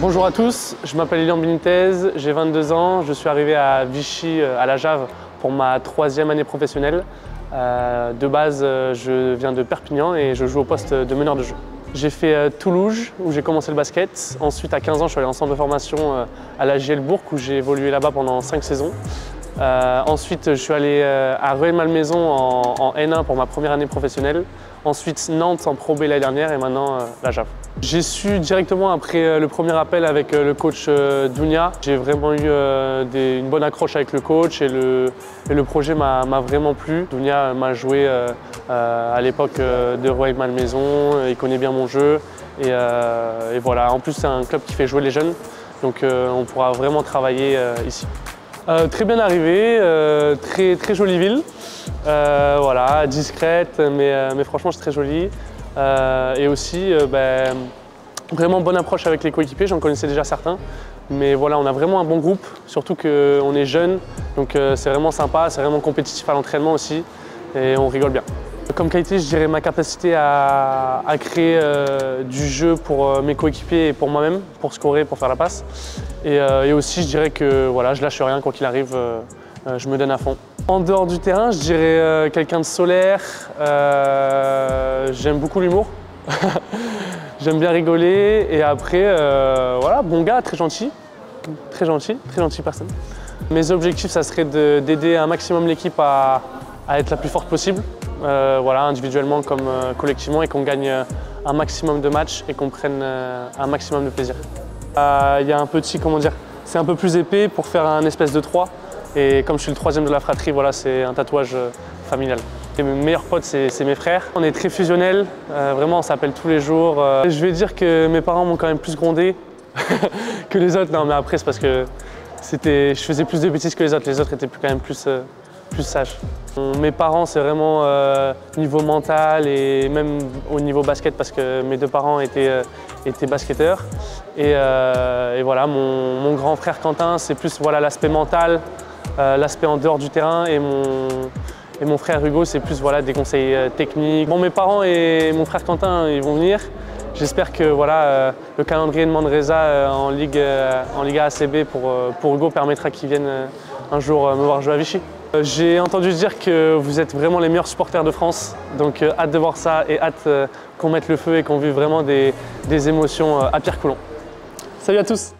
Bonjour à tous, je m'appelle Elian Benitez, j'ai 22 ans, je suis arrivé à Vichy, à la Jave, pour ma 3e année professionnelle. De base, je viens de Perpignan et je joue au poste de meneur de jeu. J'ai fait Toulouse, où j'ai commencé le basket. Ensuite, à 15 ans, je suis allé en centre de formation à la JL Bourg, où j'ai évolué là-bas pendant 5 saisons. Ensuite, je suis allé à Rueil-Malmaison en N1 pour ma première année professionnelle. Ensuite, Nantes en Pro B l'année dernière et maintenant la Jave. J'ai su directement après le premier appel avec le coach Dounia. J'ai vraiment eu une bonne accroche avec le coach et le projet m'a vraiment plu. Dounia m'a joué à l'époque de Rueil-Malmaison, il connaît bien mon jeu et voilà. En plus, c'est un club qui fait jouer les jeunes, donc on pourra vraiment travailler ici. Très bien arrivé, très jolie ville, voilà, discrète, mais franchement c'est très joli. Et aussi vraiment bonne approche avec les coéquipiers, j'en connaissais déjà certains. Mais voilà, on a vraiment un bon groupe, surtout qu'on est jeunes, donc c'est vraiment sympa, c'est vraiment compétitif à l'entraînement aussi et on rigole bien. Comme qualité, je dirais ma capacité à créer du jeu pour mes coéquipiers et pour moi-même, pour scorer, pour faire la passe. Et aussi, je dirais que voilà, je lâche rien, quoi qu'il arrive, je me donne à fond. En dehors du terrain, je dirais quelqu'un de solaire. J'aime beaucoup l'humour. J'aime bien rigoler. Et après, voilà, bon gars, très gentil personne. Mes objectifs, ça serait d'aider un maximum l'équipe à être la plus forte possible. Voilà, individuellement comme collectivement, et qu'on gagne un maximum de matchs et qu'on prenne un maximum de plaisir. Il y a un petit, comment dire, c'est un peu plus épais pour faire un espèce de 3. Et comme je suis le 3e de la fratrie, voilà, c'est un tatouage familial. Et mes meilleurs potes, c'est mes frères. On est très fusionnels, vraiment on s'appelle tous les jours. Je vais dire que mes parents m'ont quand même plus grondé que les autres. Non mais après c'est parce que je faisais plus de bêtises que les autres étaient quand même plus sages. Mes parents, c'est vraiment niveau mental et même au niveau basket parce que mes 2 parents étaient basketteurs. Et voilà, mon grand frère Quentin, c'est plus voilà, l'aspect mental, l'aspect en dehors du terrain. Et mon frère Hugo, c'est plus voilà, des conseils techniques. Bon, mes parents et mon frère Quentin, ils vont venir. J'espère que voilà, le calendrier de Manresa en Liga ACB pour Hugo permettra qu'il vienne un jour me voir jouer à Vichy. J'ai entendu dire que vous êtes vraiment les meilleurs supporters de France, donc hâte de voir ça et hâte qu'on mette le feu et qu'on vive vraiment des émotions à Pierre-Coulon. Salut à tous!